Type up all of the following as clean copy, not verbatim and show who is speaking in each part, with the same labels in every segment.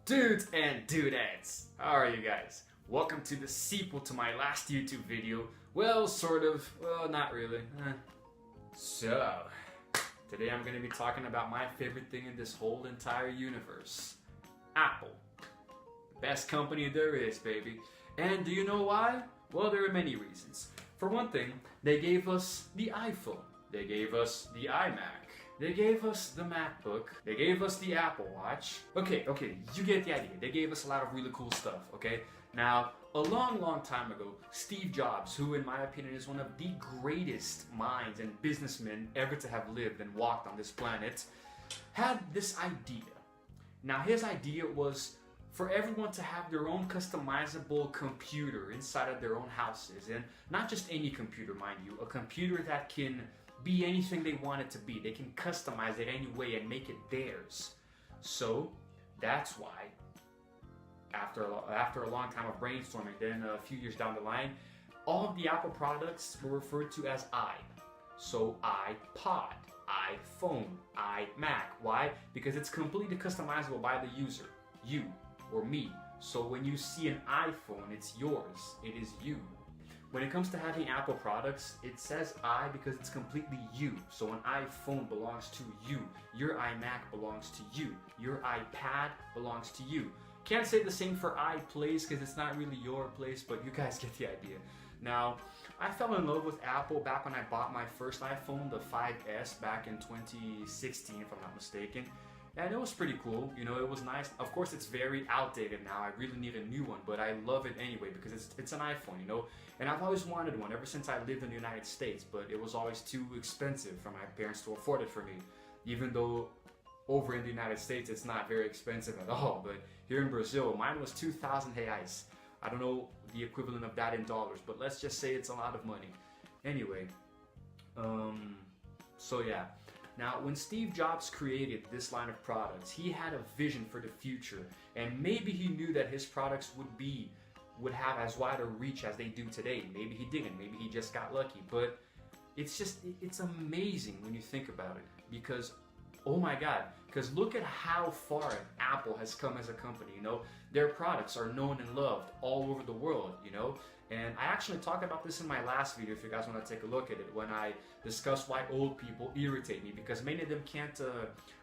Speaker 1: Dudes and dudettes, how are you guys? Welcome to the sequel to my last YouTube video. Well, sort of. Well, not really. So, today I'm going to be talking about my favorite thing in this whole entire universe. Apple. Best company there is, baby. And do you know why? Well, there are many reasons. For one thing, they gave us the iPhone. They gave us the iMac. They gave us the MacBook. They gave us the Apple Watch. Okay, you get the idea. They gave us a lot of really cool stuff, okay? Now, a long time ago, Steve Jobs, who in my opinion is one of the greatest minds and businessmen ever to have lived and walked on this planet, had this idea. Now, his idea was for everyone to have their own customizable computer inside of their own houses. And not just any computer, mind you, a computer that can be anything they want it to be. They can customize it any way and make it theirs. So that's why after a long time of brainstorming, then a few years down the line, all of the Apple products were referred to as I. So iPod, iPhone, iMac. Why? Because it's completely customizable by the user, you or me. So when you see an iPhone, it's yours. It is you. When it comes to having Apple products, it says I because it's completely you. So an iPhone belongs to you. Your iMac belongs to you. Your iPad belongs to you. Can't say the same for iPlace because it's not really your place, but you guys get the idea. Now, I fell in love with Apple back when I bought my first iPhone, the 5S, back in 2016, if I'm not mistaken. And it was pretty cool, you know, it was nice. Of course, it's very outdated now. I really need a new one, but I love it anyway because it's an iPhone, you know. And I've always wanted one ever since I lived in the United States, but it was always too expensive for my parents to afford it for me. Even though over in the United States, it's not very expensive at all. But here in Brazil, mine was 2,000 reais. I don't know the equivalent of that in dollars, but let's just say it's a lot of money. Anyway, so yeah. Now, when Steve Jobs created this line of products, he had a vision for the future, and maybe he knew that his products would have as wide a reach as they do today. Maybe he didn't, maybe he just got lucky, but it's amazing when you think about it, because oh my God, because look at how far Apple has come as a company, you know. Their products are known and loved all over the world, you know. And I actually talked about this in my last video, if you guys want to take a look at it, when I discussed why old people irritate me, because many of them can't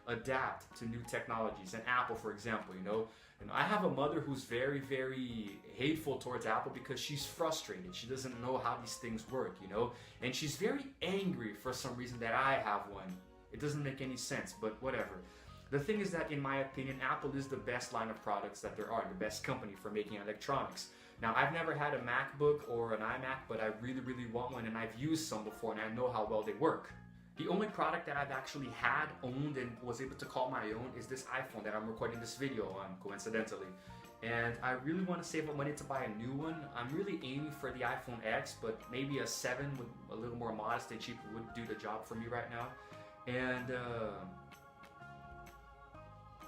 Speaker 1: adapt to new technologies. And Apple, for example, you know. And I have a mother who's very hateful towards Apple because she's frustrated. She doesn't know how these things work, you know. And she's very angry for some reason that I have one. It doesn't make any sense, but whatever. The thing is that, in my opinion, Apple is the best line of products that there are, the best company for making electronics. Now, I've never had a MacBook or an iMac, but I really want one, and I've used some before, and I know how well they work. The only product that I've actually had, owned, and was able to call my own is this iPhone that I'm recording this video on, coincidentally. And I really want to save up money to buy a new one. I'm really aiming for the iPhone X, but maybe a 7 with a little more modest and cheaper would do the job for me right now. And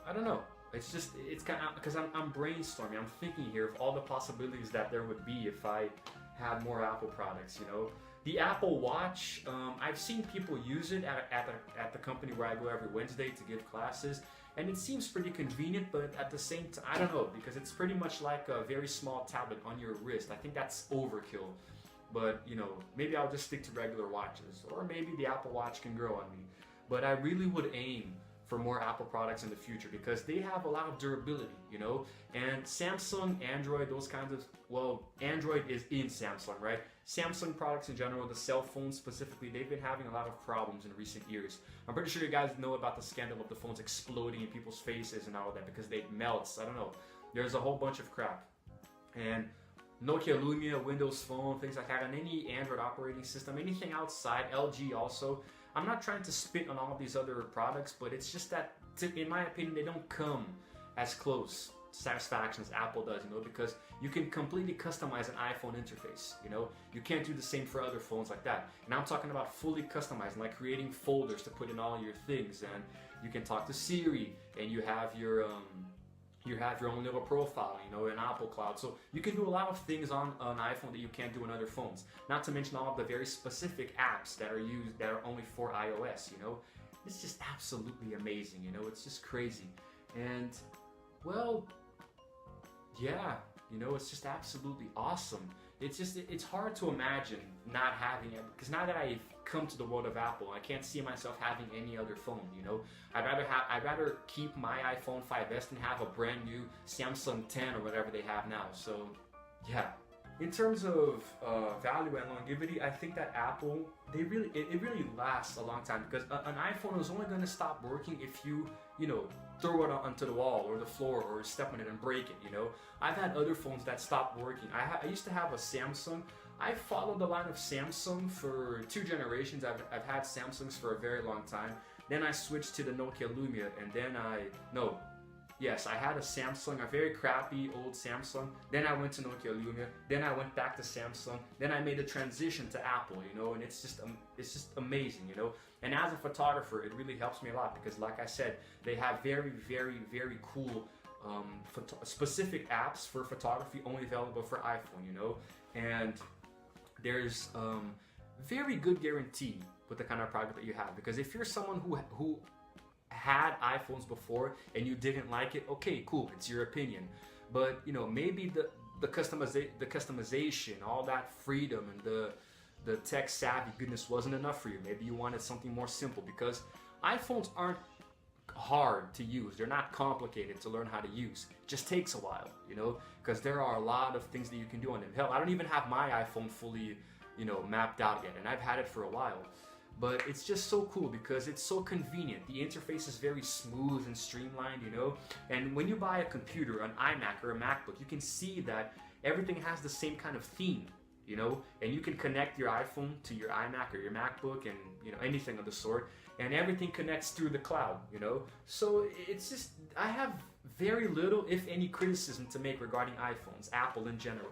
Speaker 1: I don't know. It's kind of, because I'm brainstorming. I'm thinking here of all the possibilities that there would be if I had more Apple products, you know. The Apple Watch, I've seen people use it at the company where I go every Wednesday to give classes, and it seems pretty convenient, but at the same time, I don't know, because it's pretty much like a very small tablet on your wrist. I think that's overkill. But, you know, maybe I'll just stick to regular watches, or maybe the Apple Watch can grow on me. But I really would aim for more Apple products in the future because they have a lot of durability, you know. And Samsung, Android, those kinds of, well, Android is in Samsung, right? Samsung products in general, the cell phones specifically, they've been having a lot of problems in recent years. I'm pretty sure you guys know about the scandal of the phones exploding in people's faces and all of that because they melt. I don't know. There's a whole bunch of crap. And Nokia Lumia, Windows Phone, things like that, and any Android operating system, anything outside, LG also. I'm not trying to spit on all of these other products, but it's just that, in my opinion, they don't come as close to satisfaction as Apple does, you know, because you can completely customize an iPhone interface, you know. You can't do the same for other phones like that. And I'm talking about fully customizing, like creating folders to put in all your things, and you can talk to Siri, and you have your own little profile, you know, in Apple Cloud. So you can do a lot of things on an iPhone that you can't do on other phones. Not to mention all of the very specific apps that are only for iOS, you know. It's just absolutely amazing, you know, it's just crazy. And, well, yeah, you know, it's just absolutely awesome. It's hard to imagine not having it, because now that I've come to the world of Apple, I can't see myself having any other phone, you know. I'd rather keep my iPhone 5S than have a brand new Samsung 10 or whatever they have now. So yeah. In terms of value and longevity, I think that Apple, it really lasts a long time, because an iPhone is only going to stop working if you throw it onto the wall or the floor or step on it and break it. You know, I've had other phones that stopped working. I used to have a Samsung. I followed the line of Samsung for 2 generations. I've had Samsungs for a very long time. Then I switched to the Nokia Lumia, and then Yes, I had a Samsung, a very crappy old Samsung. Then I went to Nokia Lumia. Then I went back to Samsung. Then I made the transition to Apple, you know, and it's just amazing, you know. And as a photographer, it really helps me a lot, because, like I said, they have very, very, very cool specific apps for photography only available for iPhone, you know. And there's very good guarantee with the kind of product that you have, because if you're someone who had iPhones before and you didn't like it, okay, cool, it's your opinion. But you know, maybe the customization, all that freedom, and the tech savvy goodness wasn't enough for you. Maybe you wanted something more simple, because iPhones aren't hard to use. They're not complicated to learn how to use. It just takes a while, you know, because there are a lot of things that you can do on them. Hell, I don't even have my iPhone fully, you know, mapped out yet, and I've had it for a while. But it's just so cool because it's so convenient. The interface is very smooth and streamlined, you know. And when you buy a computer, an iMac or a MacBook, you can see that everything has the same kind of theme, you know. And you can connect your iPhone to your iMac or your MacBook, and you know, anything of the sort. And everything connects through the cloud, you know. So it's just, I have very little, if any, criticism to make regarding iPhones, Apple in general.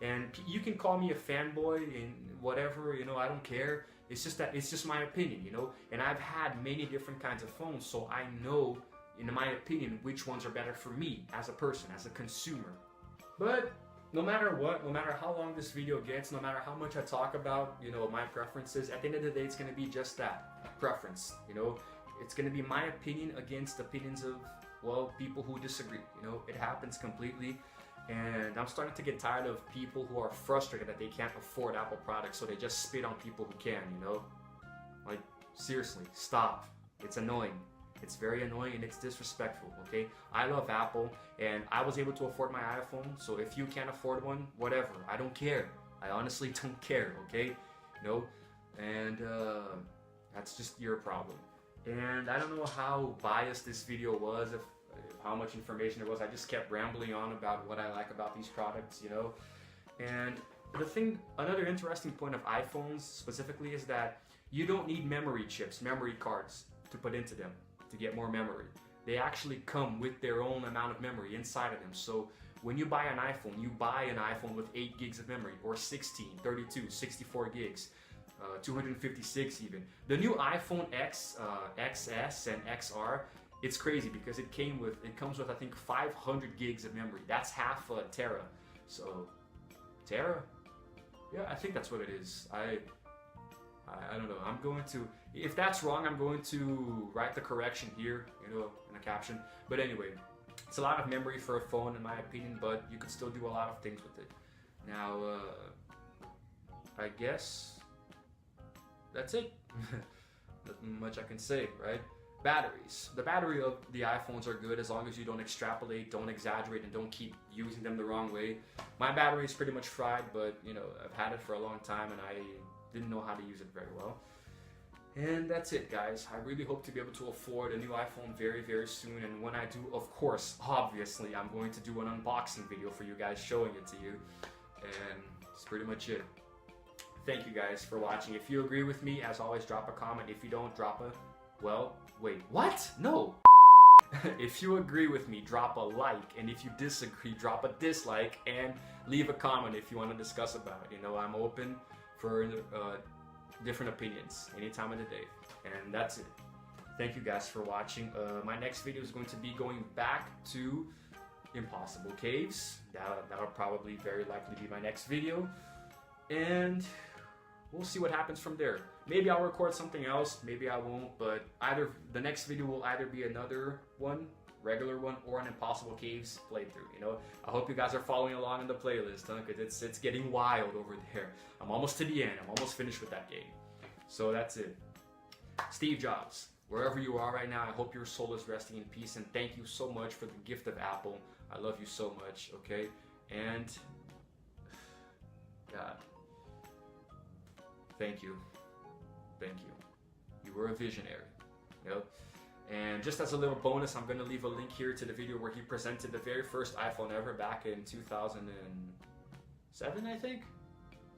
Speaker 1: And you can call me a fanboy and whatever, you know, I don't care. It's just that, it's just my opinion, you know. And I've had many different kinds of phones, so I know, in my opinion, which ones are better for me as a person, as a consumer. But no matter what, no matter how long this video gets, no matter how much I talk about, you know, my preferences, at the end of the day, it's going to be just that, preference, you know. It's going to be my opinion against opinions of, well, people who disagree, you know. It happens completely. And I'm starting to get tired of people who are frustrated that they can't afford Apple products, so they just spit on people who can, you know? Like, seriously, stop. It's annoying. It's very annoying and it's disrespectful, okay? I love Apple, and I was able to afford my iPhone, so if you can't afford one, whatever. I don't care. I honestly don't care, okay? You know? And that's just your problem. And I don't know how biased this video was, if how much information there was. I just kept rambling on about what I like about these products, you know. And another interesting point of iPhones specifically is that you don't need memory chips, memory cards to put into them to get more memory. They actually come with their own amount of memory inside of them. So when you buy an iPhone, you buy an iPhone with 8 gigs of memory, or 16, 32, 64 gigs, 256 even. The new iPhone X, XS and XR, it's crazy because it comes with I think 500 gigs of memory. That's half a tera. So, tera? Yeah, I think that's what it is. I don't know. I'm going to, if that's wrong, I'm going to write the correction here, you know, in a caption. But anyway, it's a lot of memory for a phone in my opinion, but you could still do a lot of things with it. Now, I guess that's it. Nothing much I can say, right? Batteries. The battery of the iPhones are good as long as you don't extrapolate, don't exaggerate, and don't keep using them the wrong way. My battery is pretty much fried, but you know, I've had it for a long time and I didn't know how to use it very well. And that's it, guys. I really hope to be able to afford a new iPhone very, very soon. And when I do, of course, obviously, I'm going to do an unboxing video for you guys, showing it to you. And that's pretty much it. Thank you guys for watching. If you agree with me, as always, drop a comment. If you don't, drop a... Well, wait, what? No. If you agree with me, drop a like, and if you disagree, drop a dislike, and leave a comment if you want to discuss about it. You know, I'm open for different opinions any time of the day. And that's it. Thank you guys for watching. My next video is going to be going back to Impossible Caves. That'll probably very likely be my next video. And we'll see what happens from there. Maybe I'll record something else, maybe I won't, but the next video will either be another one regular one or an Impossible Caves playthrough. You know, I hope you guys are following along in the playlist, huh? Because it's getting wild over there. I'm almost to the end. I'm almost finished with that game. So that's it. Steve Jobs, wherever you are right now, I hope your soul is resting in peace, and thank you so much for the gift of Apple. I love you so much, okay? And God, thank you. Thank you. You were a visionary, you know? And just as a little bonus, I'm going to leave a link here to the video where he presented the very first iPhone ever back in 2007, I think?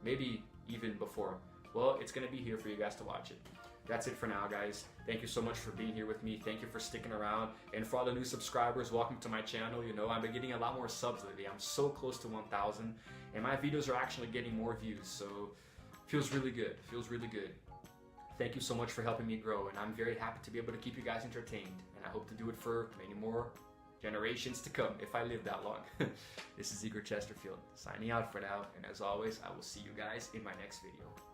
Speaker 1: Maybe even before. Well, it's going to be here for you guys to watch it. That's it for now, guys. Thank you so much for being here with me. Thank you for sticking around. And for all the new subscribers, welcome to my channel. You know, I've been getting a lot more subs lately. I'm so close to 1,000. And my videos are actually getting more views. So, feels really good. Feels really good. Thank you so much for helping me grow. And I'm very happy to be able to keep you guys entertained. And I hope to do it for many more generations to come, if I live that long. This is Igor Chesterfield, signing out for now. And as always, I will see you guys in my next video.